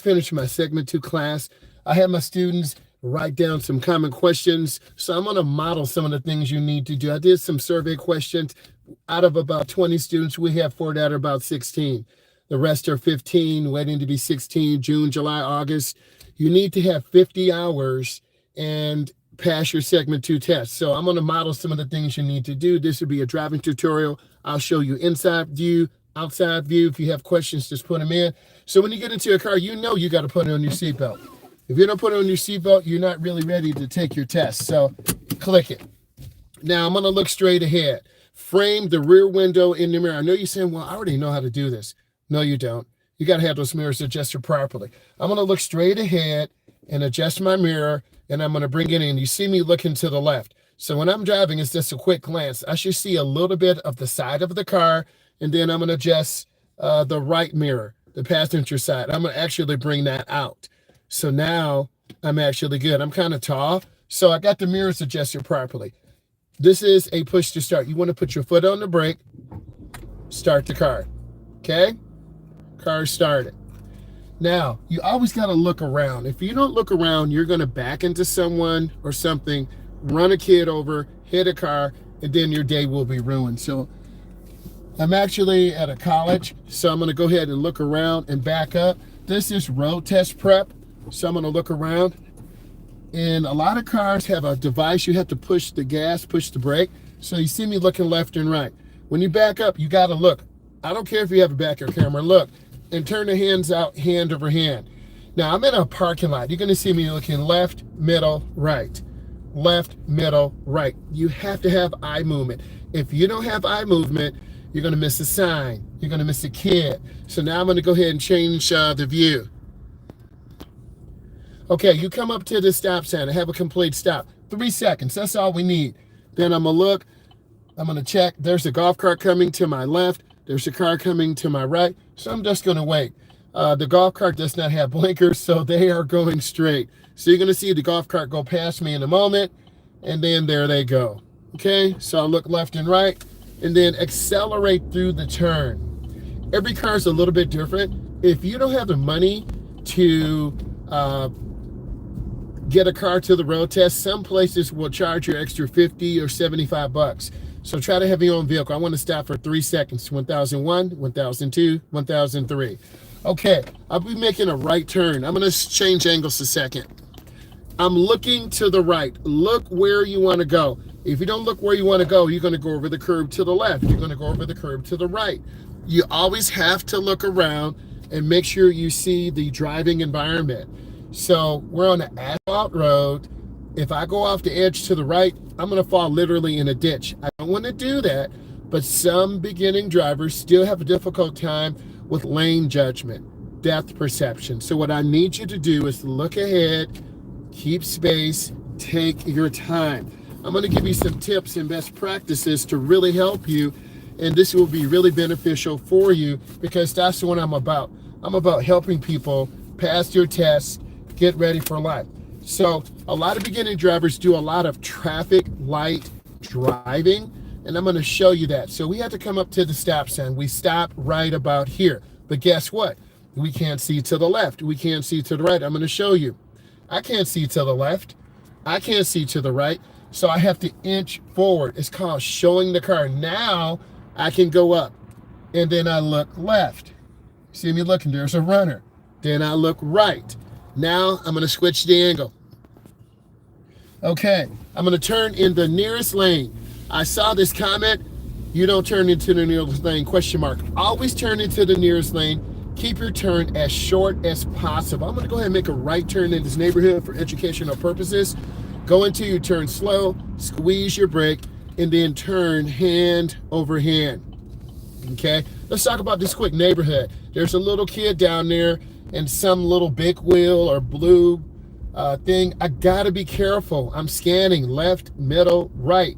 Finish my segment 2 class. I have my students write down some common questions. So I'm going to model some of the things you need to do. I did some survey questions. Out of about 20 students, we have 4 that are about 16. The rest are 15, waiting to be 16, June, July, August. You need to have 50 hours and pass your segment 2 test. So I'm going to model some of the things you need to do. This would be a driving tutorial. I'll show you inside view, outside view. If you have questions, just put them in. So when you get into your car, you know you got to put it on your seatbelt. If you don't put it on your seatbelt, you're not really ready to take your test. So click it. Now I'm going to look straight ahead. Frame the rear window in the mirror. I know you're saying, well, I already know how to do this. No, you don't. You got to have those mirrors adjusted properly. I'm going to look straight ahead and adjust my mirror, and I'm going to bring it in. You see me looking to the left. So when I'm driving, it's just a quick glance. I should see a little bit of the side of the car, and then I'm going to adjust the right mirror, the passenger side. I'm going to actually bring that out. So now I'm actually good. I'm kind of tall, so I got the mirrors adjusted properly. This is a push to start. You want to put your foot on the brake, start the car, okay? Car started. Now, you always got to look around. If you don't look around, you're going to back into someone or something, run a kid over, hit a car, and then your day will be ruined. So I'm actually at a college, so I'm going to go ahead and look around and back up. This is road test prep, so I'm going to look around. And a lot of cars have a device. You have to push the gas, push the brake. So you see me looking left and right. When you back up, you got to look. I don't care if you have a backup camera. Look and turn the hands out, hand over hand. Now, I'm in a parking lot. You're going to see me looking left, middle, right. Left, middle, right. You have to have eye movement. If you don't have eye movement, you're going to miss a sign. You're going to miss a kid. So now I'm going to go ahead and change the view. Okay, you come up to the stop sign and have a complete stop. 3 seconds, that's all we need. Then I'm gonna look, I'm gonna check. There's a golf cart coming to my left. There's a car coming to my right. So I'm just gonna wait. The golf cart does not have blinkers, so they are going straight. So you're gonna see the golf cart go past me in a moment, and then there they go. Okay, so I'll look left and right, and then accelerate through the turn. Every car is a little bit different. If you don't have the money to get a car to the road test, some places will charge you extra 50 or 75 bucks. So try to have your own vehicle. I want to stop for 3 seconds. 1001, 1002, 1003. Okay, I'll be making a right turn. I'm going to change angles a second. I'm looking to the right. Look where you want to go. If you don't look where you want to go, you're going to go over the curb to the left. You're going to go over the curb to the right. You always have to look around and make sure you see the driving environment. So we're on an asphalt road. If I go off the edge to the right, I'm going to fall literally in a ditch. I don't want to do that, but some beginning drivers still have a difficult time with lane judgment, depth perception. So what I need you to do is look ahead, keep space, take your time. I'm going to give you some tips and best practices to really help you, and this will be really beneficial for you because that's what I'm about. I'm about helping people pass your tests, get ready for life. So a lot of beginning drivers do a lot of traffic light driving, and I'm going to show you that. So we have to come up to the stop sign. We stop right about here. But guess what? We can't see to the left. We can't see to the right. I'm going to show you. I can't see to the left. I can't see to the right. So I have to inch forward. It's called showing the car. Now I can go up, and then I look left. See me looking, there's a runner. Then I look right. Now I'm going to switch the angle. Okay, I'm going to turn in the nearest lane. I saw this comment, you don't turn into the nearest lane, question mark. Always turn into the nearest lane. Keep your turn as short as possible. I'm going to go ahead and make a right turn in this neighborhood for educational purposes. Go into your turn slow, squeeze your brake, and then turn hand over hand. Okay, let's talk about this quick neighborhood. There's a little kid down there and some little big wheel or blue thing. I gotta be careful. I'm scanning left, middle, right.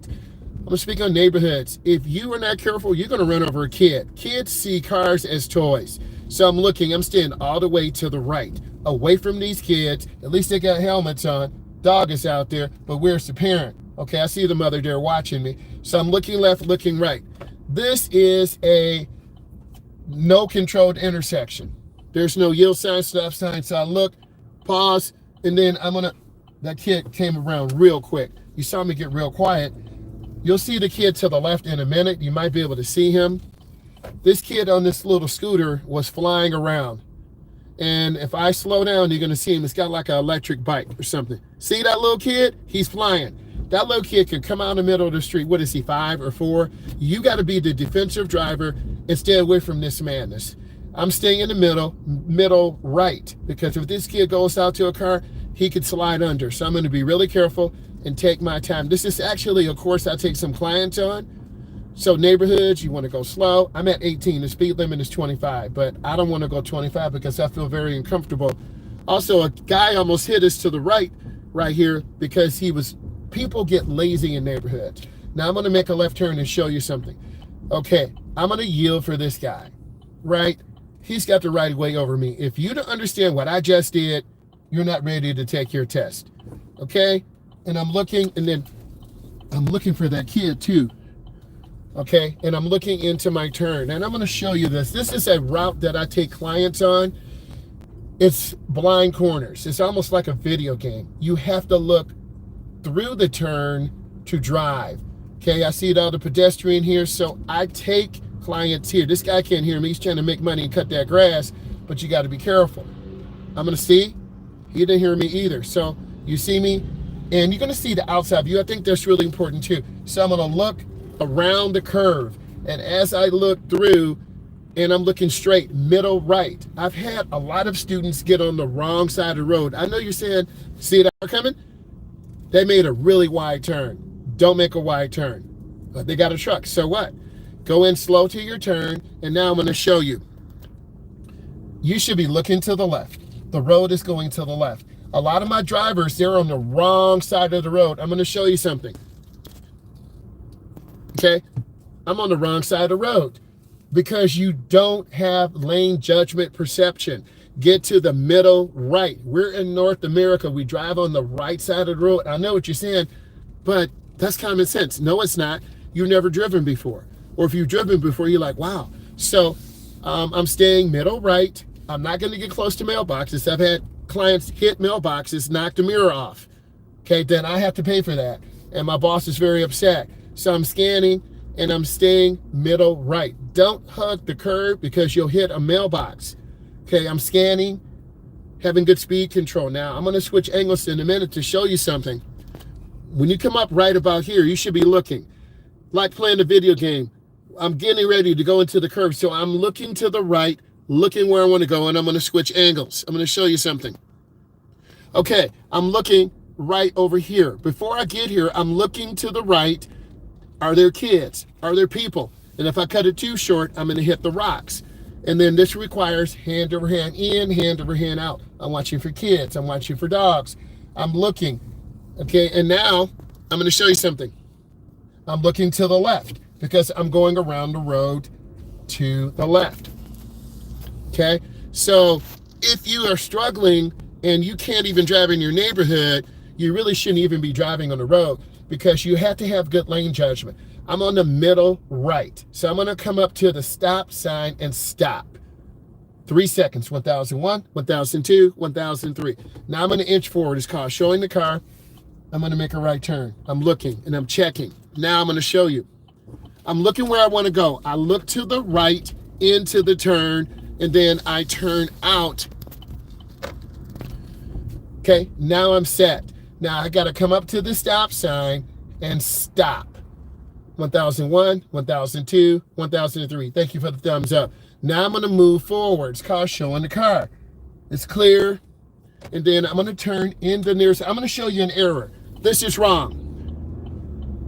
I'm gonna speak on neighborhoods. If you are not careful, you're gonna run over a kid. Kids see cars as toys. So I'm looking, I'm standing all the way to the right, away from these kids. At least they got helmets on. Dog is out there, but where's the parent? Okay, I see the mother there watching me. So I'm looking left, looking right. This is a no controlled intersection. There's no yield sign, stop sign. So I look, pause, and then that kid came around real quick. You saw me get real quiet. You'll see the kid to the left in a minute. You might be able to see him. This kid on this little scooter was flying around. And if I slow down, you're going to see him. It's got like an electric bike or something. See that little kid? He's flying. That little kid can come out in the middle of the street. What is he, 5 or 4? You got to be the defensive driver and stay away from this madness. I'm staying in the middle right, because if this kid goes out to a car, he could slide under. So I'm going to be really careful and take my time. This is actually a course I take some clients on. So neighborhoods, you want to go slow. I'm at 18. The speed limit is 25, but I don't want to go 25 because I feel very uncomfortable. Also, a guy almost hit us to the right here because people get lazy in neighborhoods. Now I'm going to make a left turn and show you something. Okay, I'm going to yield for this guy, right? He's got the right of way over me. If you don't understand what I just did, you're not ready to take your test, okay? And I'm looking, and then I'm looking for that kid too. Okay, and I'm looking into my turn, and I'm going to show you this. This is a route that I take clients on. It's blind corners. It's almost like a video game. You have to look through the turn to drive. Okay, I see the other pedestrian here, so I take clients here. This guy can't hear me. He's trying to make money and cut that grass, but you got to be careful. I'm going to see. He didn't hear me either. So you see me, and you're going to see the outside view. I think that's really important too. So I'm going to look around the curve, and as I look through, and I'm looking straight, middle right. I've had a lot of students get on the wrong side of the road. I know you're saying, see that car coming? They made a really wide turn. Don't make a wide turn. But they got a truck, so what? Go in slow to your turn, and now I'm going to show you. You should be looking to the left. The road is going to the left. A lot of my drivers, they're on the wrong side of the road. I'm going to show you something. Okay, I'm on the wrong side of the road because you don't have lane judgment perception. Get to the middle right. We're in North America. We drive on the right side of the road. I know what you're saying, but that's common sense. No, it's not. You've never driven before. Or if you've driven before, you're like, wow. So I'm staying middle right. I'm not going to get close to mailboxes. I've had clients hit mailboxes, knock the mirror off. Okay, then I have to pay for that. And my boss is very upset. So I'm scanning and I'm staying middle right. Don't hug the curb because you'll hit a mailbox. Okay, I'm scanning, having good speed control. Now I'm going to switch angles in a minute to show you something. When you come up right about here, you should be looking like playing a video game. I'm getting ready to go into the curve. So I'm looking to the right, looking where I want to go, and I'm going to switch angles. I'm going to show you something. Okay, I'm looking right over here. Before I get here, I'm looking to the right. Are there kids? Are there people? And if I cut it too short, I'm going to hit the rocks. And then this requires hand over hand in, hand over hand out. I'm watching for kids. I'm watching for dogs. I'm looking. Okay, and now I'm going to show you something. I'm looking to the left because I'm going around the road to the left. Okay, so if you are struggling and you can't even drive in your neighborhood, you really shouldn't even be driving on the road because you have to have good lane judgment. I'm on the middle right. So I'm going to come up to the stop sign and stop. 3 seconds, 1001, 1002, 1003. Now I'm going to inch forward. It's called showing the car. I'm going to make a right turn. I'm looking and I'm checking. Now I'm going to show you. I'm looking where I want to go. I look to the right into the turn, and then I turn out. Okay, now I'm set. Now I got to come up to the stop sign and stop. 1001, 1002, 1003. Thank you for the thumbs up. Now I'm going to move forward. It's called showing the car. It's clear. And then I'm going to turn in the nearest. I'm going to show you an error. This is wrong.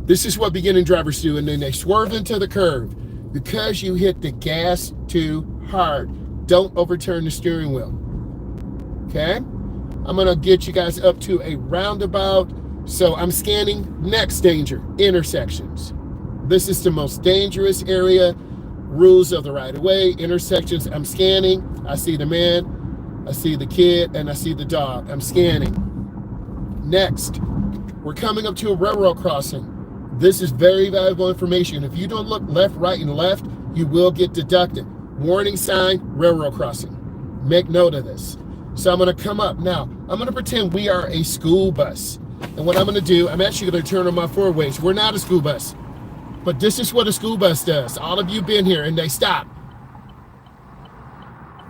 This is what beginning drivers do. And then they swerve into the curve because you hit the gas too hard. Don't overturn the steering wheel. Okay? I'm going to get you guys up to a roundabout. So I'm scanning next danger, intersections. This is the most dangerous area. Rules of the right of way, intersections. I'm scanning. I see the man, I see the kid, and I see the dog. I'm scanning. Next, we're coming up to a railroad crossing. This is very valuable information. If you don't look left, right, and left, you will get deducted. Warning sign, railroad crossing. Make note of this. So I'm going to come up. Now, I'm going to pretend we are a school bus. And what I'm going to do, I'm actually going to turn on my four ways. We're not a school bus. But this is what a school bus does. All of you been here, and they stop.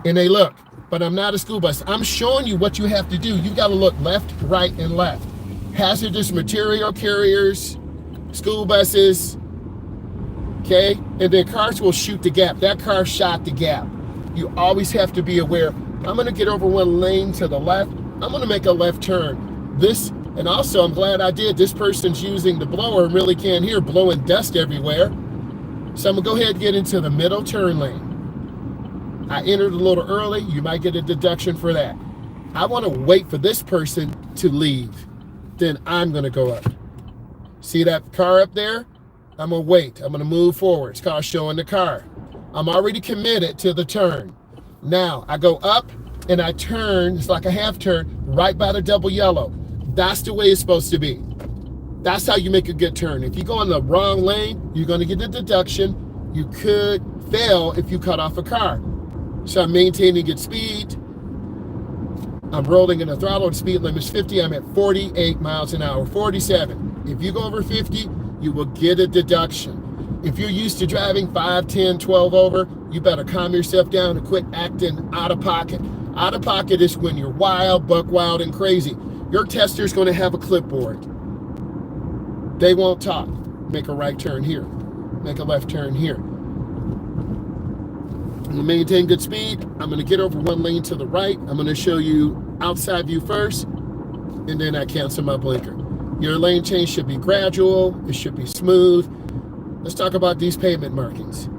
And they look. But I'm not a school bus. I'm showing you what you have to do. You've got to look left, right, and left. Hazardous material carriers, school buses, okay? And then cars will shoot the gap. That car shot the gap. You always have to be aware. I'm going to get over one lane to the left. I'm going to make a left turn. This, and also I'm glad I did. This person's using the blower and really can't hear, blowing dust everywhere. So I'm going to go ahead and get into the middle turn lane. I entered a little early. You might get a deduction for that. I want to wait for this person to leave. Then I'm going to go up. See that car up there? I'm going to wait. I'm going to move forward. It's called showing the car. I'm already committed to the turn. Now, I go up and I turn. It's like a half turn right by the double yellow. That's the way it's supposed to be. That's how you make a good turn. If you go in the wrong lane, you're going to get a deduction. You could fail if you cut off a car. So I'm maintaining good speed. I'm rolling in the throttle. The speed limit is 50. I'm at 48 miles an hour, 47. If you go over 50, you will get a deduction. If you're used to driving 5, 10, 12 over, you better calm yourself down and quit acting out of pocket. Out of pocket is when you're wild, buck wild, and crazy. Your tester's going to have a clipboard. They won't talk. Make a right turn here. Make a left turn here. I'm going to maintain good speed. I'm going to get over one lane to the right. I'm going to show you outside view first, and then I cancel my blinker. Your lane change should be gradual. It should be smooth. Let's talk about these pavement markings.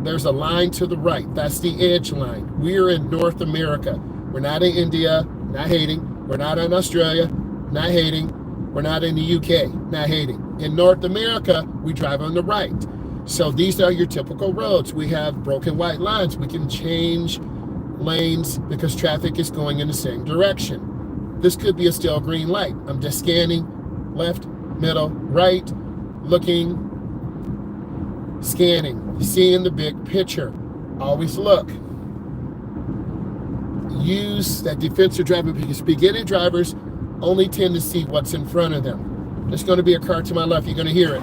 There's a line to the right. That's the edge line. We're in North America. We're not in India, not hating. We're not in Australia, not hating. We're not in the UK, not hating. In North America, we drive on the right. So these are your typical roads. We have broken white lines. We can change lanes because traffic is going in the same direction. This could be a still green light. I'm just scanning left, middle, right, looking, scanning, seeing the big picture. Always look. Use that defensive driving because beginning drivers only tend to see what's in front of them. There's going to be a car to my left. You're going to hear it.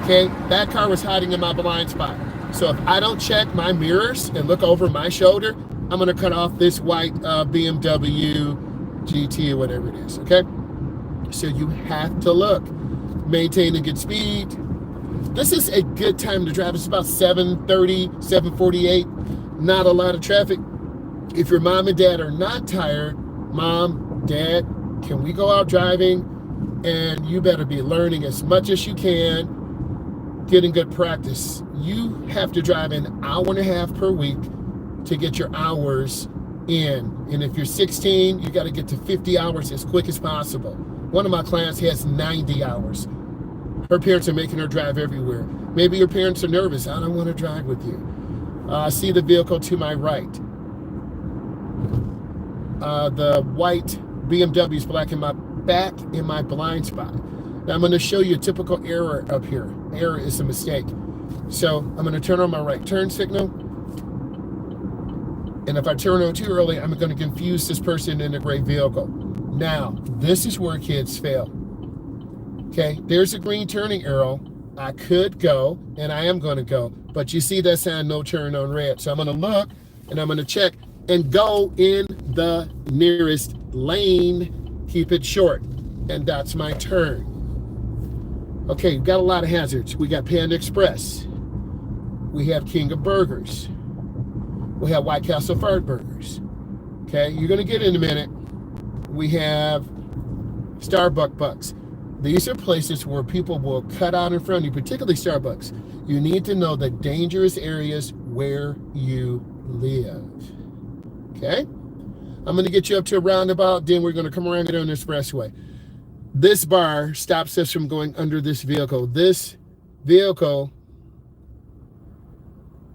Okay, that car was hiding in my blind spot. So if I don't check my mirrors and look over my shoulder, I'm going to cut off this white BMW GT or whatever it is, okay? So you have to look. Maintain a good speed. This is a good time to drive. It's about 7:30, 7:48. Not a lot of traffic. If your mom and dad are not tired, mom, dad, can we go out driving? And you better be learning as much as you can, getting good practice. You have to drive an hour and a half per week to get your hours in. And if you're 16, you got to get to 50 hours as quick as possible. One of my clients has 90 hours. Her parents are making her drive everywhere. Maybe your parents are nervous. I don't want to drive with you. I see the vehicle to my right. The white BMW is black in my back in my blind spot. Now I'm going to show you a typical error up here. Error is a mistake. So I'm going to turn on my right turn signal. And if I turn on too early, I'm going to confuse this person in a gray vehicle. Now, this is where kids fail. Okay, there's a green turning arrow. I could go, and I am going to go. But you see that sign, no turn on red. So I'm going to look, and I'm going to check and go in the nearest lane. Keep it short. And that's my turn. Okay, we've got a lot of hazards. We got Panda Express. We have King of Burgers. We have White Castle Fart Burgers. Okay, you're going to get in a minute. We have Starbucks Bucks. These are places where people will cut out in front of you, particularly Starbucks. You need to know the dangerous areas where you live. Okay? I'm going to get you up to a roundabout, then we're going to come around and get on the expressway. This bar stops us from going under this vehicle. This vehicle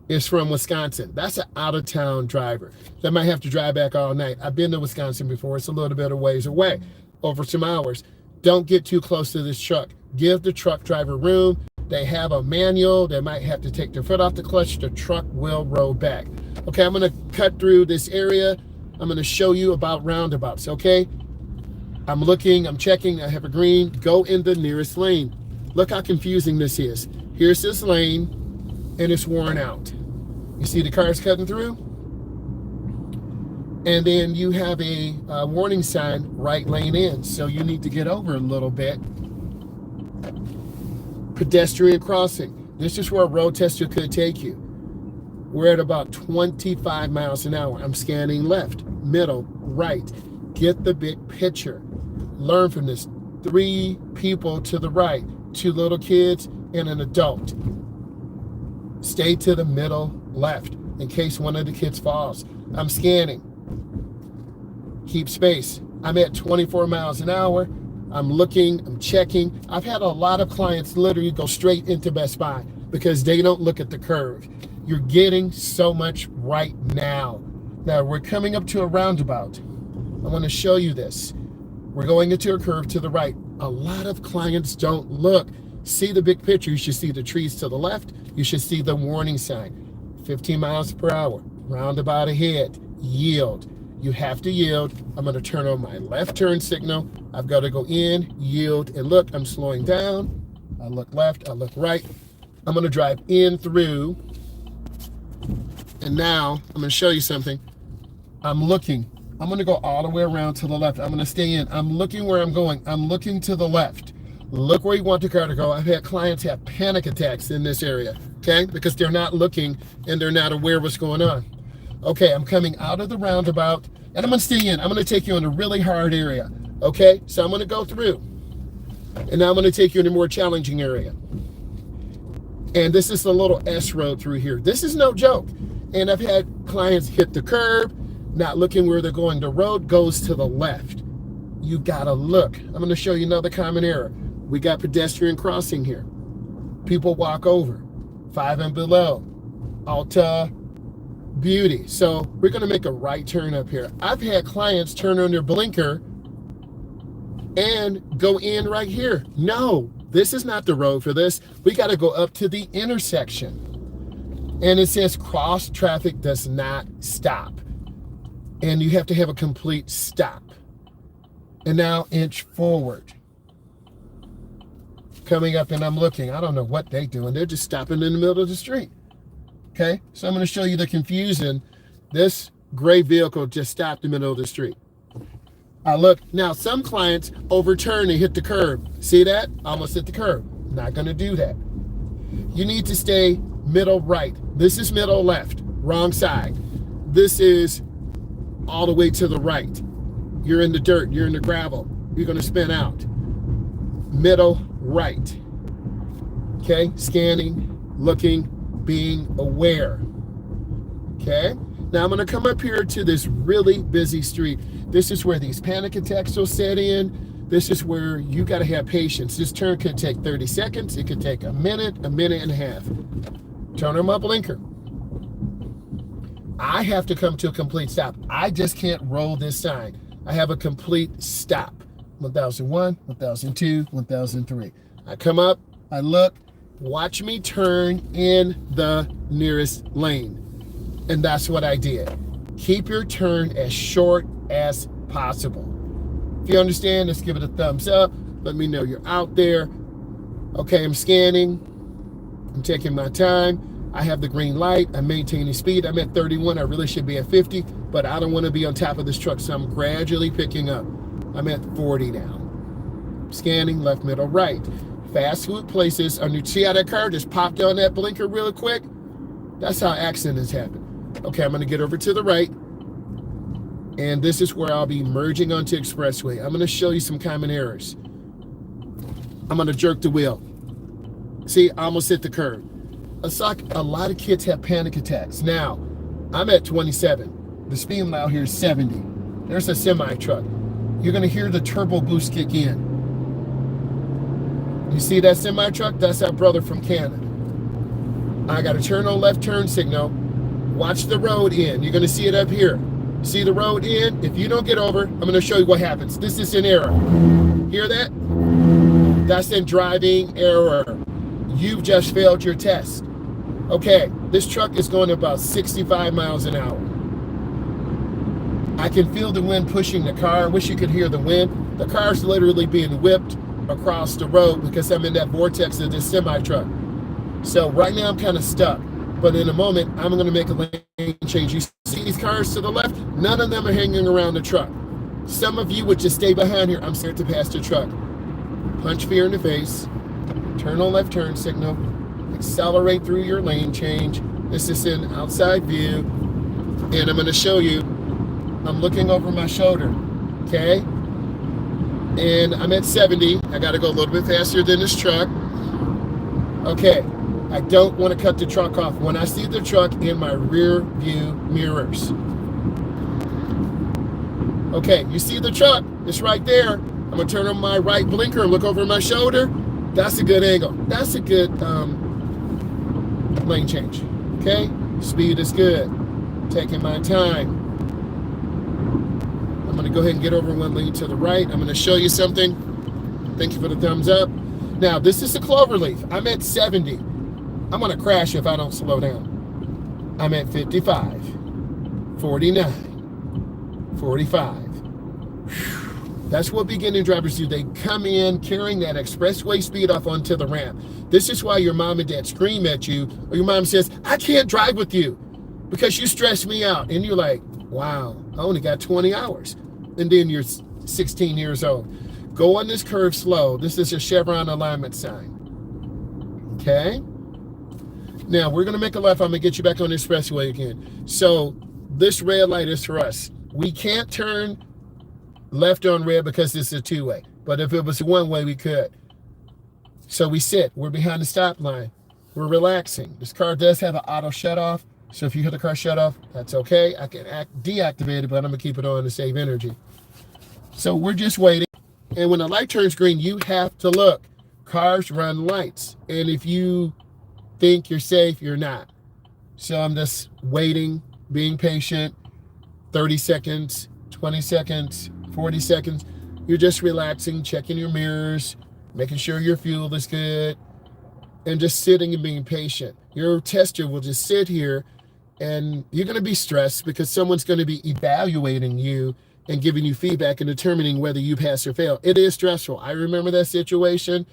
is from Wisconsin. That's an out-of-town driver. They might have to drive back all night. I've been to Wisconsin before. It's a little bit of ways away, over some hours. Don't get too close to this truck. Give the truck driver room. They have a manual. They might have to take their foot off the clutch. The truck will roll back. Okay, I'm going to cut through this area. I'm going to show you about roundabouts, okay? I'm looking, I'm checking, I have a green. Go in the nearest lane. Look how confusing this is. Here's this lane, and it's worn out. You see the cars cutting through? And then you have a warning sign, right lane in. So you need to get over a little bit. Pedestrian crossing. This is where a road tester could take you. We're at about 25 miles an hour. I'm scanning left, middle, right. Get the big picture. Learn from this. 3 people to the right, 2 little kids and an adult. Stay to the middle left in case one of the kids falls. I'm scanning. Keep space. I'm at 24 miles an hour. I'm looking, I'm checking. I've had a lot of clients literally go straight into Best Buy because they don't look at the curve. You're getting so much right now. Now we're coming up to a roundabout. I want to show you this. We're going into a curve to the right. A lot of clients don't look. See the big picture. You should see the trees to the left. You should see the warning sign. 15 miles per hour. Roundabout ahead. Yield. You have to yield. I'm going to turn on my left turn signal. I've got to go in, yield, and look, I'm slowing down. I look left, I look right. I'm going to drive in through. And now I'm going to show you something. I'm looking. I'm going to go all the way around to the left. I'm going to stay in. I'm looking where I'm going. I'm looking to the left. Look where you want the car to go. I've had clients have panic attacks in this area, okay? Because they're not looking and they're not aware what's going on. Okay, I'm coming out of the roundabout and I'm going to stay in. I'm going to take you in a really hard area, okay? So I'm going to go through. And now I'm going to take you in a more challenging area. And this is the little S road through here. This is no joke. And I've had clients hit the curb, not looking where they're going. The road goes to the left. You gotta look. I'm gonna show you another common error. We got pedestrian crossing here. People walk over, 5 and below, Alta, Beauty. So we're gonna make a right turn up here. I've had clients turn on their blinker and go in right here. No, this is not the road for this. We gotta go up to the intersection. And it says cross traffic does not stop. And you have to have a complete stop. And now inch forward. Coming up and I'm looking. I don't know what they're doing. They're just stopping in the middle of the street. Okay, so I'm going to show you the confusion. This gray vehicle just stopped in the middle of the street. I look. Now some clients overturn and hit the curb. See that? Almost hit the curb. Not going to do that. You need to stay middle right. This is middle left. Wrong side. This is all the way to the right. You're in the dirt, you're in the gravel, you're gonna spin out. Middle right. Okay, scanning, looking, being aware. Okay, now I'm gonna come up here to this really busy street. This is where these panic attacks will set in. This is where you gotta have patience. This turn could take 30 seconds, it could take a minute and a half. Turn on my blinker. I have to come to a complete stop. I just can't roll this sign. I have a complete stop. 1001, 1002, 1003. I come up, I look, watch me turn in the nearest lane. And that's what I did. Keep your turn as short as possible. If you understand, let's give it a thumbs up. Let me know you're out there. Okay, I'm scanning. I'm taking my time. I have the green light. I'm maintaining speed. I'm at 31. I really should be at 50, but I don't want to be on top of this truck, so I'm gradually picking up. I'm at 40 now. Scanning left, middle, right. Fast food places. See how that car just popped on that blinker really quick? That's how accidents happen. Okay, I'm going to get over to the right, and this is where I'll be merging onto expressway. I'm going to show you some common errors. I'm going to jerk the wheel. See, I almost hit the curb. It's like a lot of kids have panic attacks. Now, I'm at 27. The speed limit out here is 70. There's a semi truck. You're gonna hear the turbo boost kick in. You see that semi truck? That's our brother from Canada. I gotta turn on left turn signal. Watch the road in. You're gonna see it up here. See the road in? If you don't get over, I'm gonna show you what happens. This is an error. Hear that? That's in driving error. you've just failed your test. Okay, this truck is going about 65 miles an hour. I can feel the wind pushing the car. I wish you could hear the wind. The car's literally being whipped across the road because I'm in that vortex of this semi-truck. So right now I'm kind of stuck. But in a moment, I'm going to make a lane change. You see these cars to the left? None of them are hanging around the truck. Some of you would just stay behind here. I'm scared to pass the truck. Punch fear in the face. Turn on left turn signal. Accelerate through your lane change. This is an outside view. And I'm going to show you. I'm looking over my shoulder. Okay? And I'm at 70. I got to go a little bit faster than this truck. Okay. I don't want to cut the truck off when I see the truck in my rear view mirrors. Okay, you see the truck? It's right there. I'm going to turn on my right blinker and look over my shoulder. That's a good angle. That's a good lane change. Okay, speed is good. Taking my time. I'm going to go ahead and get over one lane to the right. I'm going to show you something. Thank you for the thumbs up. Now, this is a cloverleaf. I'm at 70. I'm going to crash if I don't slow down. I'm at 55, 49, 45. That's what beginning drivers do. They come in carrying that expressway speed off onto the ramp. This is why your mom and dad scream at you, or your mom says, I can't drive with you because you stress me out. And you're like, wow, I only got 20 hours. And then you're 16 years old. Go on this curve slow. This is a chevron alignment sign. Okay? Now, we're going to make a left. I'm going to get you back on the expressway again. So this red light is for us. We can't turn left on red because this is a two-way. But if it was a one-way, we could. So we sit. We're behind the stop line. We're relaxing. This car does have an auto shut-off. So if you hear the car shut off, that's okay. I can deactivate it, but I'm going to keep it on to save energy. So we're just waiting. And when the light turns green, you have to look. Cars run lights. And if you think you're safe, you're not. So I'm just waiting, being patient. 30 seconds, 20 seconds, 40 seconds. You're just relaxing, checking your mirrors, making sure your fuel is good, and just sitting and being patient. Your tester will just sit here, and you're going to be stressed because someone's going to be evaluating you and giving you feedback and determining whether you pass or fail. It is stressful. I remember that situation.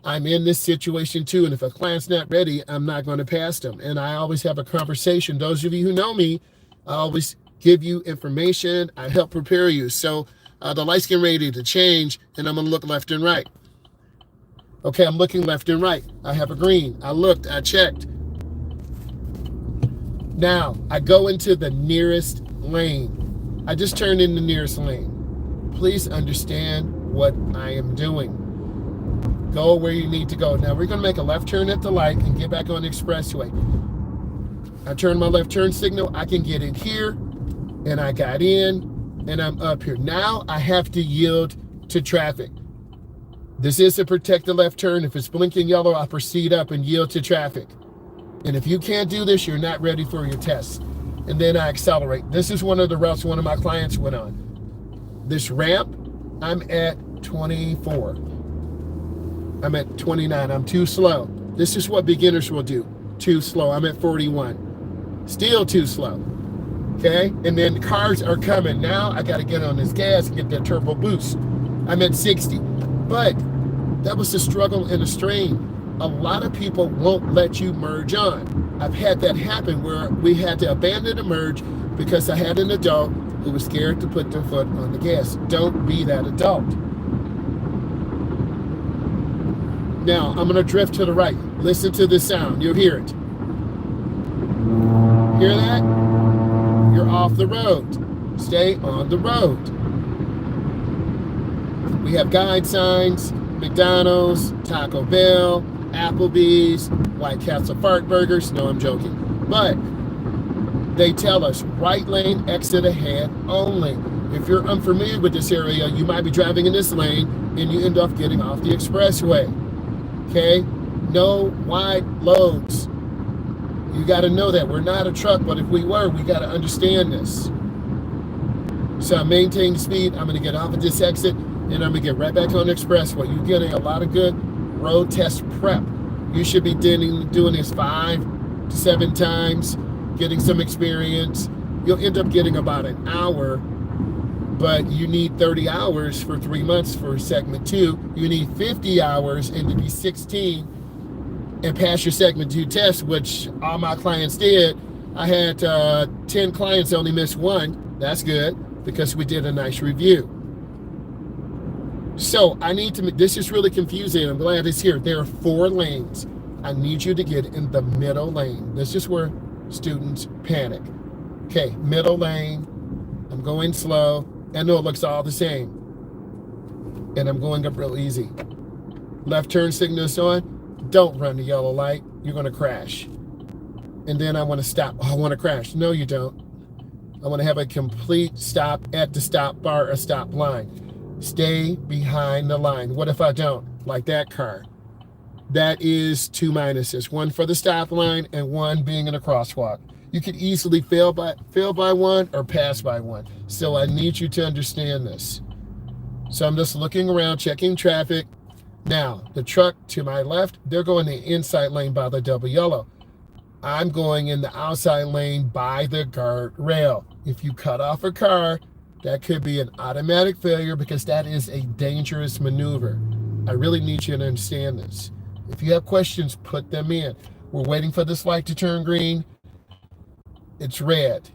I'm in this situation too, and if a client's not ready, I'm not going to pass them. And I always have a conversation. Those of you who know me, I always give you information. I help prepare you. So the light's getting ready to change, and I'm going to look left and right. Okay, I'm looking left and right. I have a green. I looked. I checked. Now, I go into the nearest lane. I just turned in the nearest lane. Please understand what I am doing. Go where you need to go. Now, we're going to make a left turn at the light and get back on the expressway. I turn my left turn signal. I can get in here, and I got in, and I'm up here. Now, I have to yield to traffic. This is a protect the left turn. If it's blinking yellow, I'll proceed up and yield to traffic. And if you can't do this, you're not ready for your test. And then I accelerate. This is one of the routes one of my clients went on. This ramp, I'm at 24. I'm at 29. I'm too slow. This is what beginners will do. Too slow. I'm at 41. Still too slow. Okay? And then cars are coming. Now I got to get on this gas and get that turbo boost. I'm at 60. But that was a struggle and a strain. A lot of people won't let you merge on. I've had that happen where we had to abandon the merge because I had an adult who was scared to put their foot on the gas. Don't be that adult. Now, I'm going to drift to the right. Listen to the sound. You'll hear it. Hear that? You're off the road. Stay on the road. We have guide signs, McDonald's, Taco Bell, Applebee's, White Castle fart burgers. No, I'm joking. But they tell us right lane, exit ahead only. If you're unfamiliar with this area, you might be driving in this lane and you end up getting off the expressway. Okay? No wide loads. You got to know that. We're not a truck, but if we were, we got to understand this. So I'm maintaining speed. I'm going to get off at this exit, and I'm going to get right back on the expressway. You're getting a lot of good road test prep. You should be doing this 5 to 7 times, getting some experience. You'll end up getting about an hour, but you need 30 hours for 3 months for segment 2. You need 50 hours and to be 16 and pass your segment 2 test, which all my clients did. I had 10 clients, only missed 1. That's good because we did a nice review. So I need to, this is really confusing. I'm glad it's here. There are 4 lanes. I need you to get in the middle lane. This is where students panic. Okay, middle lane. I'm going slow. I know it looks all the same. And I'm going up real easy. Left turn signal is on. Don't run the yellow light. You're going to crash. And then I want to stop. Oh, I want to crash. No, you don't. I want to have a complete stop at the stop bar or stop line. Stay behind the line. What if I don't? Like that car. That is 2 minuses. 1 for the stop line and 1 being in a crosswalk. You could easily fail by 1 or pass by 1. So I need you to understand this. So I'm just looking around, checking traffic. Now, the truck to my left, they're going the inside lane by the double yellow. I'm going in the outside lane by the guardrail. If you cut off a car, that could be an automatic failure because that is a dangerous maneuver. I really need you to understand this. If you have questions, put them in. We're waiting for this light to turn green. It's red.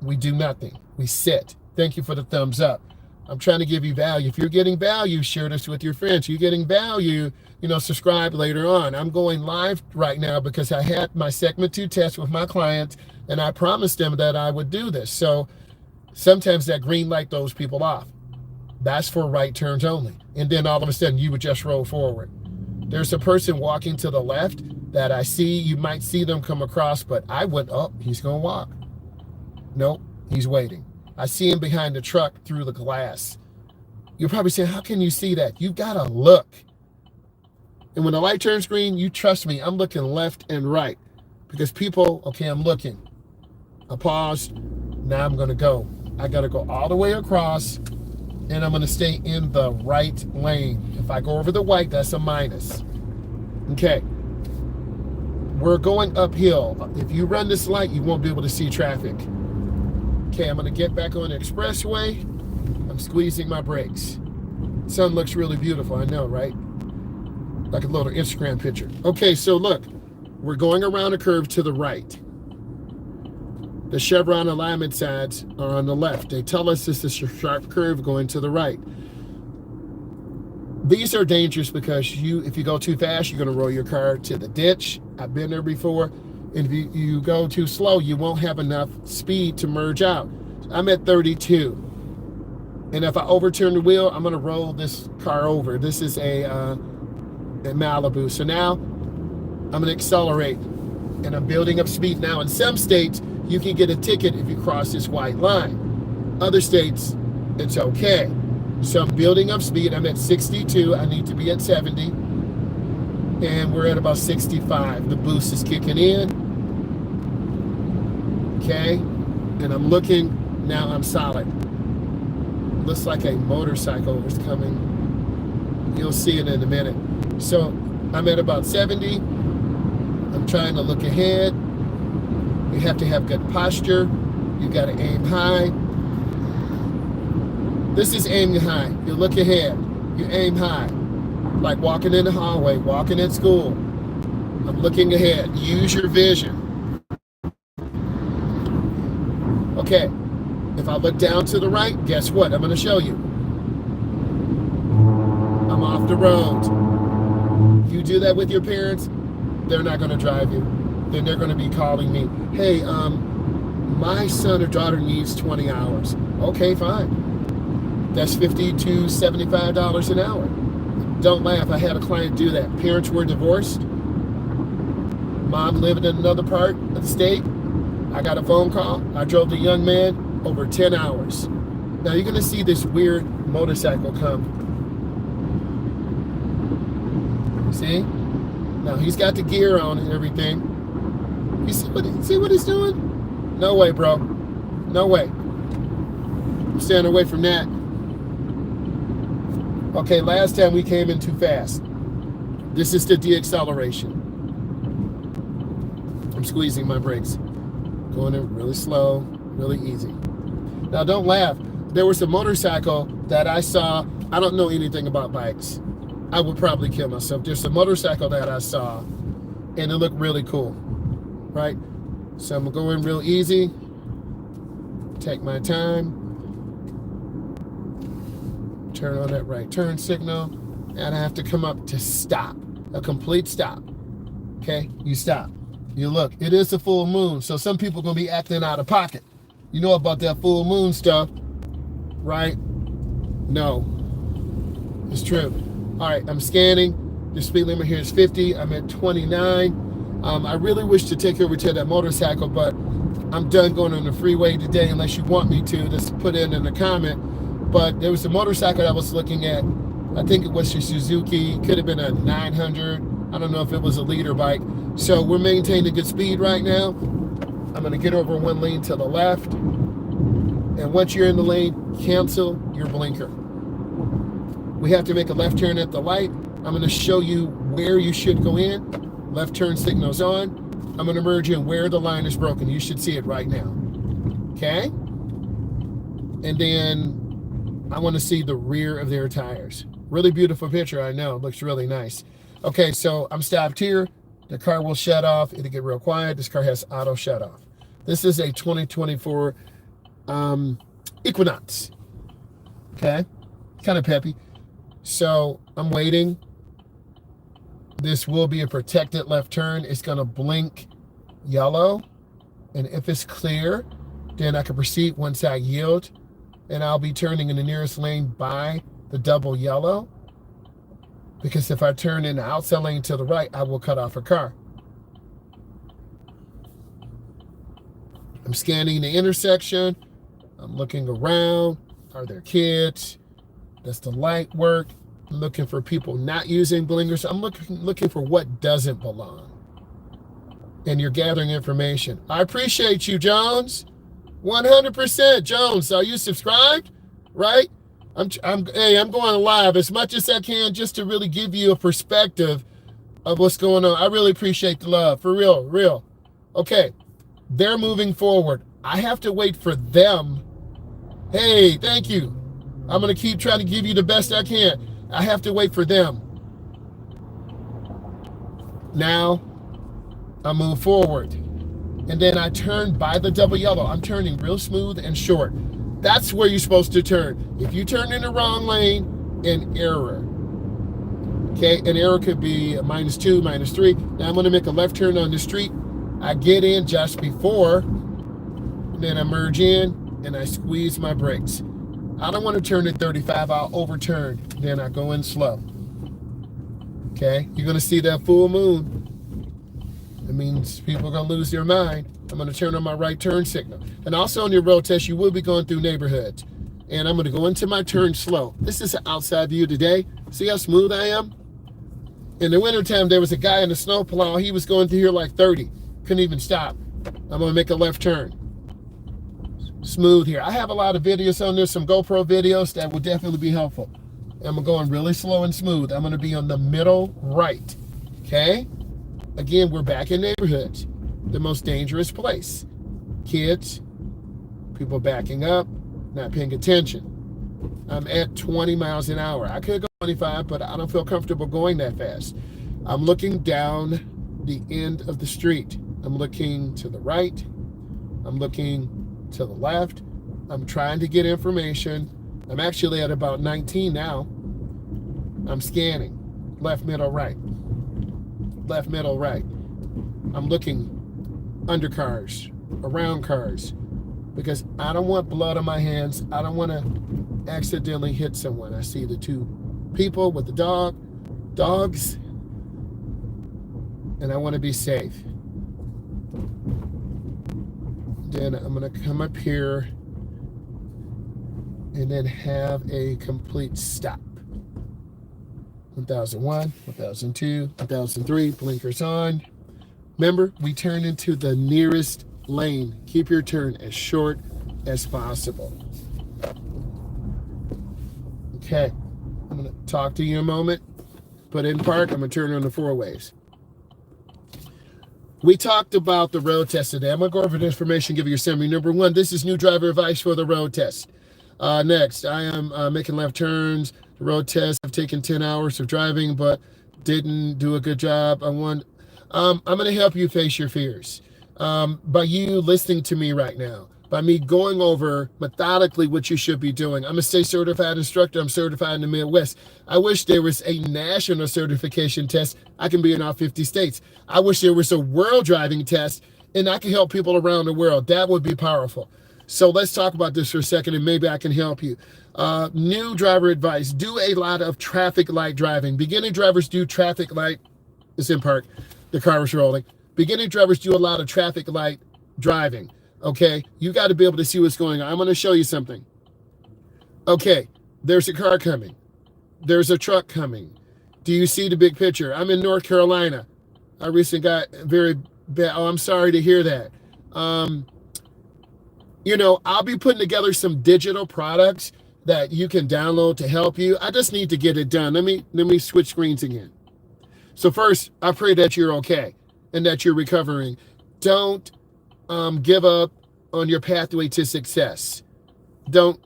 We do nothing. We sit. Thank you for the thumbs up. I'm trying to give you value. If you're getting value, share this with your friends. You're getting value, subscribe later on. I'm going live right now because I had my segment 2 test with my clients and I promised them that I would do this. So sometimes that green light throws people off. That's for right turns only. And then all of a sudden you would just roll forward. There's a person walking to the left that I see. You might see them come across, but I went, oh, he's going to walk. Nope, he's waiting. I see him behind the truck through the glass. You're probably saying, how can you see that? You got to look. And when the light turns green, you trust me, I'm looking left and right. Because people, okay, I'm looking. I paused. Now I'm going to go. I got to go all the way across, and I'm going to stay in the right lane. If I go over the white, that's a minus. Okay. We're going uphill. If you run this light, you won't be able to see traffic. Okay, I'm going to get back on the expressway. I'm squeezing my brakes. Sun looks really beautiful, I know, right? Like a little Instagram picture. Okay, so look, we're going around a curve to the right. The chevron alignment signs are on the left. They tell us this is a sharp curve going to the right. These are dangerous because if you go too fast, you're going to roll your car to the ditch. I've been there before. And if you go too slow, you won't have enough speed to merge out. I'm at 32. And if I overturn the wheel, I'm going to roll this car over. This is a Malibu. So now I'm going to accelerate. And I'm building up speed. Now, in some states, you can get a ticket if you cross this white line. Other states, it's okay. So I'm building up speed. I'm at 62. I need to be at 70. And we're at about 65. The boost is kicking in. Okay. And I'm looking. Now I'm solid. Looks like a motorcycle is coming. You'll see it in a minute. So I'm at about 70. I'm trying to look ahead. You have to have good posture. You got to aim high. This is aiming high. You look ahead. You aim high. Like walking in the hallway, walking at school. I'm looking ahead. Use your vision. Okay. If I look down to the right, guess what? I'm going to show you. I'm off the road. If you do that with your parents, they're not going to drive you. Then they're going to be calling me, hey, my son or daughter needs 20 hours. Okay, fine. That's $50 to $75 an hour. Don't laugh. I had a client do that. Parents were divorced. Mom lived in another part of the state. I got a phone call. I drove the young man over 10 hours. Now you're going to see this weird motorcycle come. See? Now he's got the gear on and everything. You see what he's doing? No way, bro. No way. I'm staying away from that. Okay, last time we came in too fast. This is the deacceleration. I'm squeezing my brakes. Going in really slow, really easy. Now don't laugh. There was a motorcycle that I saw. I don't know anything about bikes. I would probably kill myself. There's a motorcycle that I saw and it looked really cool, right? So I'm going real easy. Take my time. Turn on that right turn signal. And I have to come up to stop. A complete stop. Okay, you stop. You look, it is a full moon, so some people are going to be acting out of pocket. You know about that full moon stuff, right? No, it's true. All right, I'm scanning. The speed limit here is 50. I'm at 29. I really wish to take over to that motorcycle, but I'm done going on the freeway today unless you want me to. Just put it in the comment. But there was a motorcycle I was looking at. I think it was a Suzuki. Could have been a 900. I don't know if it was a leader bike. So we're maintaining good speed right now. I'm going to get over one lane to the left. And once you're in the lane, cancel your blinker. We have to make a left turn at the light. I'm going to show you where you should go in. Left turn signal's on. I'm going to merge in where the line is broken. You should see it right now. Okay? And then I want to see the rear of their tires. Really beautiful picture, I know. It looks really nice. Okay, so I'm stopped here. The car will shut off. It'll get real quiet. This car has auto shut off. This is a 2024 Equinox. Okay? Kind of peppy. So I'm waiting. This will be a protected left turn. It's going to blink yellow. And if it's clear, then I can proceed once I yield. And I'll be turning in the nearest lane by the double yellow. Because if I turn in the outside lane to the right, I will cut off a car. I'm scanning the intersection. I'm looking around. Are there kids? Does the light work? I'm looking for people not using blinkers. I'm looking for what doesn't belong. And you're gathering information. I appreciate you, Jones. 100%. Jones, are you subscribed? Right? I'm going live as much as I can just to really give you a perspective of what's going on. I really appreciate the love. For real. Okay. They're moving forward. I have to wait for them. Hey, thank you. I'm going to keep trying to give you the best I can. I have to wait for them. Now, I move forward. And then I turn by the double yellow. I'm turning real smooth and short. That's where you're supposed to turn. If you turn in the wrong lane, an error. Okay, an error could be a -2, -3. Now I'm going to make a left turn on the street. I get in just before, and then I merge in, and I squeeze my brakes. I don't want to turn at 35. I'll overturn. Then I go in slow. Okay, you're going to see that full moon. It means people are going to lose their mind. I'm going to turn on my right turn signal. And also on your road test, you will be going through neighborhoods. And I'm going to go into my turn slow. This is an outside view today. See how smooth I am? In the wintertime, there was a guy in the snowplow. He was going through here like 30. Couldn't even stop. I'm going to make a left turn. Smooth here. I have a lot of videos on this, some GoPro videos that will definitely be helpful. I'm going really slow and smooth. I'm going to be on the middle right. Okay? Again, we're back in neighborhoods. The most dangerous place. Kids, people backing up, not paying attention. I'm at 20 miles an hour. I could go 25, but I don't feel comfortable going that fast. I'm looking down the end of the street. I'm looking to the right. I'm looking to the left. I'm trying to get information. I'm actually at about 19 now. I'm scanning. Left, middle, right. Left, middle, right. I'm looking under cars, around cars, because I don't want blood on my hands. I don't want to accidentally hit someone. I see the two people with the dogs, and I want to be safe. Then I'm going to come up here and then have a complete stop. 1001, 1002, 1003, blinkers on. Remember, we turn into the nearest lane. Keep your turn as short as possible. Okay, I'm going to talk to you a moment. Put it in park. I'm going to turn on the four ways. We talked about the road test today. I'm going to go over the information, give you your summary. Number one, this is new driver advice for the road test. Next, I am making left turns. The road test, I've taken 10 hours of driving, but didn't do a good job. I'm going to help you face your fears by you listening to me right now, by me going over methodically what you should be doing. I'm a state certified instructor. I'm certified in the Midwest. I wish there was a national certification test. I can be in all 50 states. I wish there was a world driving test and I can help people around the world. That would be powerful. So let's talk about this for a second and maybe I can help you. New driver advice. Do a lot of traffic light driving. Beginning drivers do traffic light. It's in park. The car was rolling. Beginning drivers do a lot of traffic light driving. Okay, you got to be able to see what's going on. I'm going to show you something. Okay, there's a car coming. There's a truck coming. Do you see the big picture? I'm in North Carolina. I recently got very bad. Oh, I'm sorry to hear that. You know, I'll be putting together some digital products that you can download to help you. I just need to get it done. Let me switch screens again. So first, I pray that you're okay and that you're recovering. Don't give up on your pathway to success. Don't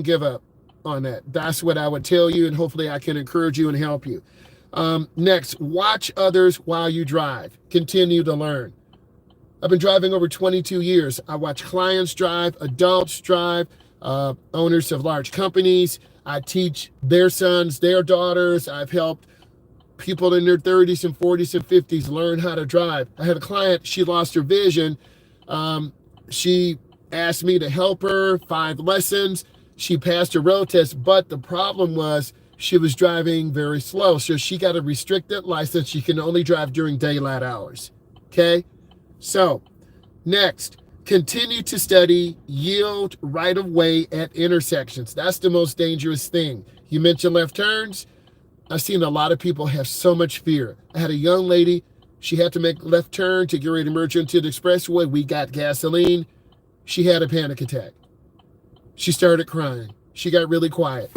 give up on that. That's what I would tell you, and hopefully I can encourage you and help you. Next, watch others while you drive. Continue to learn. I've been driving over 22 years. I watch clients drive, adults drive, owners of large companies. I teach their sons, their daughters. I've helped people in their 30s and 40s and 50s learn how to drive. I had a client, she lost her vision. She asked me to help her, 5 lessons. She passed her road test, but the problem was she was driving very slow. So she got a restricted license. She can only drive during daylight hours. Okay? So, next, continue to study yield right of way at intersections. That's the most dangerous thing. You mentioned left turns. I've seen a lot of people have so much fear. I had a young lady, she had to make a left turn to get ready to merge into the expressway. We got gasoline. She had a panic attack. She started crying. She got really quiet.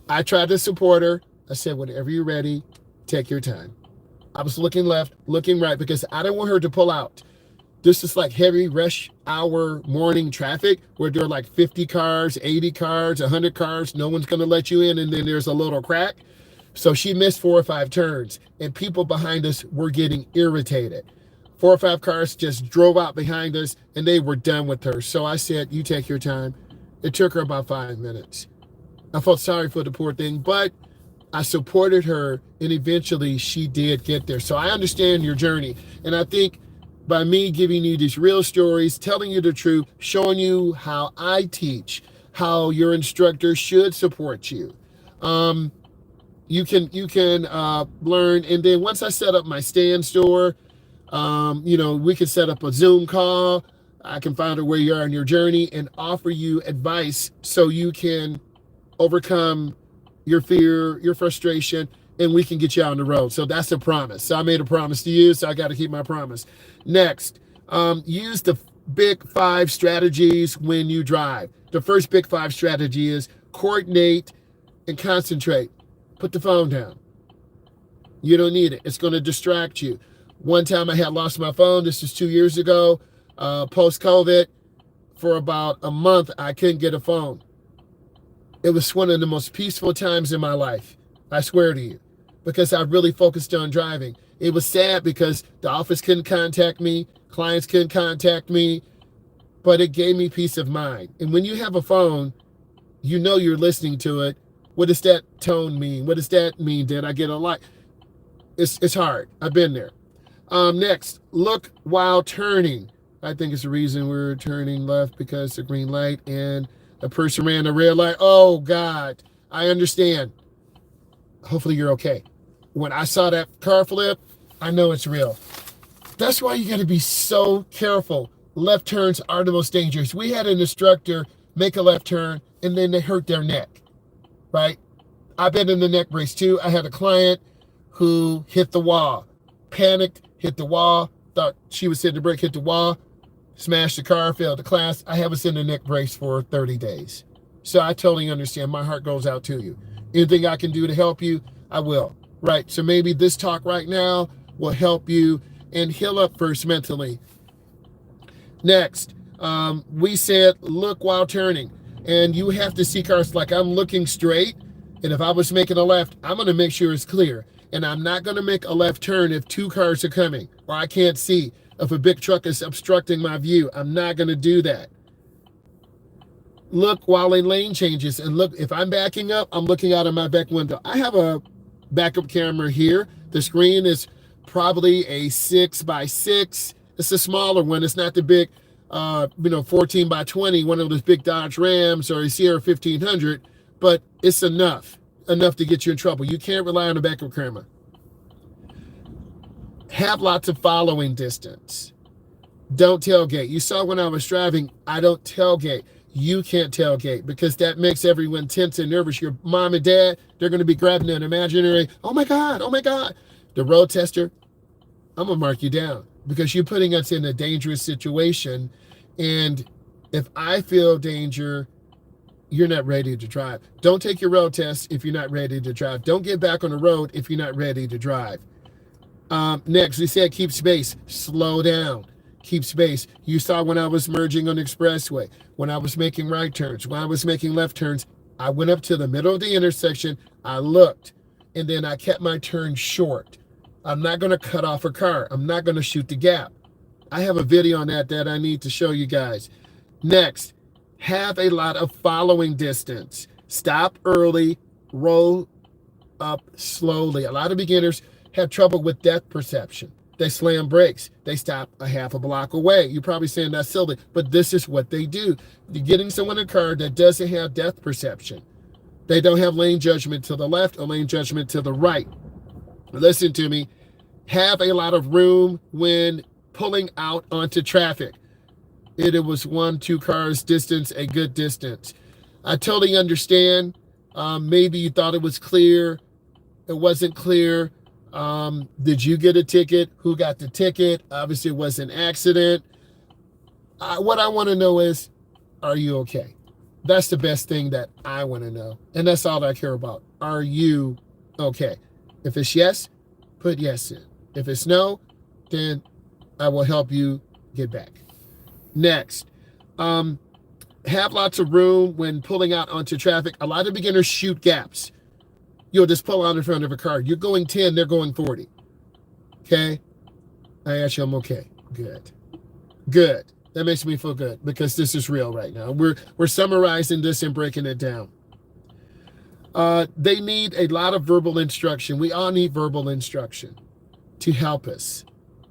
I tried to support her. I said, whenever you're ready, take your time. I was looking left, looking right, because I didn't want her to pull out. This is like heavy rush hour morning traffic where there are like 50 cars, 80 cars, 100 cars. No one's going to let you in, and then there's a little crack. So she missed 4 or 5 turns, and people behind us were getting irritated. 4 or 5 cars just drove out behind us, and they were done with her. So I said, you take your time. It took her about 5 minutes. I felt sorry for the poor thing, but I supported her, and eventually she did get there. So I understand your journey. And I think by me giving you these real stories, telling you the truth, showing you how I teach, how your instructor should support you, you can learn. And then once I set up my stand store, we can set up a Zoom call. I can find out where you are in your journey and offer you advice so you can overcome your fear, your frustration, and we can get you out on the road. So that's a promise. So I made a promise to you, so I got to keep my promise. Next, use the big 5 strategies when you drive. The first big 5 strategy is coordinate and concentrate. Put the phone down. You don't need it. It's going to distract you. One time I had lost my phone. This was 2 years ago, post-COVID. For about a month, I couldn't get a phone. It was one of the most peaceful times in my life. I swear to you, because I really focused on driving. It was sad because the office couldn't contact me, clients couldn't contact me, but it gave me peace of mind. And when you have a phone, you know you're listening to it. What does that tone mean? What does that mean? Did I get a like? It's hard. I've been there. Next, look while turning. I think it's the reason we're turning left because the green light and a person ran a red light. Oh, God, I understand. Hopefully you're okay. When I saw that car flip, I know it's real. That's why you got to be so careful. Left turns are the most dangerous. We had an instructor make a left turn, and then they hurt their neck, right? I've been in the neck brace, too. I had a client who hit the wall, panicked, hit the wall, thought she was hitting the brake, hit the wall, smashed the car, failed the class. I was in the neck brace for 30 days. So I totally understand. My heart goes out to you. Anything I can do to help you, I will. right? So maybe this talk right now will help you and heal up first mentally. Next, we said look while turning, and you have to see cars like I'm looking straight, and if I was making a left, I'm going to make sure it's clear, and I'm not going to make a left turn if two cars are coming or I can't see. If a big truck is obstructing my view, I'm not going to do that. Look while in lane changes, and look, if I'm backing up, I'm looking out of my back window. I have a backup camera here. The screen is probably a 6x6. It's a smaller one. It's not the big 14x20, one of those big Dodge Rams or a Sierra 1500, but it's enough to get you in trouble. You can't rely on a backup camera. Have lots of following distance. Don't tailgate. You saw when I was driving, I don't tailgate. You can't tailgate because that makes everyone tense and nervous. Your mom and dad, they're going to be grabbing an imaginary, oh my God. The road tester, I'm going to mark you down because you're putting us in a dangerous situation. And if I feel danger, you're not ready to drive. Don't take your road test if you're not ready to drive. Don't get back on the road if you're not ready to drive. Next, we said keep space. Slow down. Keep space. You saw when I was merging on the expressway, when I was making right turns, when I was making left turns, I went up to the middle of the intersection, I looked, and then I kept my turn short. I'm not going to cut off a car. I'm not going to shoot the gap. I have a video on that I need to show you guys. Next, have a lot of following distance. Stop early, roll up slowly. A lot of beginners have trouble with depth perception. They slam brakes. They stop a half a block away. You're probably saying that's silly, but this is what they do. You're getting someone in a car that doesn't have depth perception. They don't have lane judgment to the left or lane judgment to the right. Listen to me. Have a lot of room when pulling out onto traffic. It was 1-2 cars distance, a good distance. I totally understand. Maybe you thought it was clear. It wasn't clear. Did you get a ticket? Who got the ticket? Obviously, it was an accident. What I want to know is, are you okay? That's the best thing that I want to know. And that's all I care about. Are you okay? If it's yes, put yes in. If it's no, then I will help you get back. Next, have lots of room when pulling out onto traffic. A lot of beginners shoot gaps. You'll just pull out in front of a car. You're going 10, they're going 40. Okay? I ask you, I'm okay. Good. That makes me feel good because this is real right now. We're summarizing this and breaking it down. They need a lot of verbal instruction. We all need verbal instruction to help us,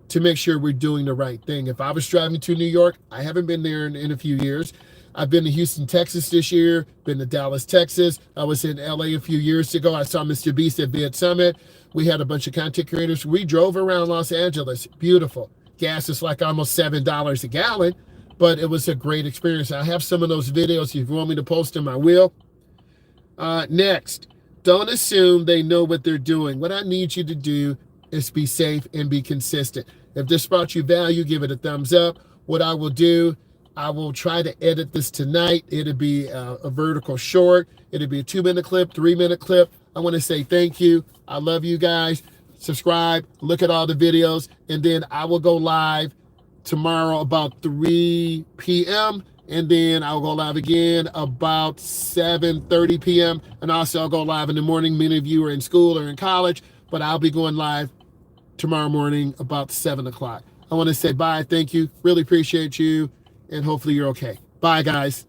to make sure we're doing the right thing. If I was driving to New York, I haven't been there in a few years. I've been to Houston, Texas this year, been to Dallas, Texas. I was in LA a few years ago. I saw Mr. Beast at Vid Summit. We had a bunch of content creators. We drove around Los Angeles. Beautiful. Gas is like almost $7 a gallon, but it was a great experience. I have some of those videos. If you want me to post them, I will. Next, don't assume they know what they're doing. What I need you to do is be safe and be consistent. If this brought you value, give it a thumbs up. What I will do, I will try to edit this tonight. It'll be a vertical short. It'll be a 2-minute clip, 3-minute clip. I want to say thank you. I love you guys. Subscribe, look at all the videos, and then I will go live tomorrow about 3 p.m. And then I'll go live again about 7:30 p.m. And also I'll go live in the morning. Many of you are in school or in college, but I'll be going live tomorrow morning about 7 o'clock. I want to say bye. Thank you. Really appreciate you. And hopefully you're okay. Bye, guys.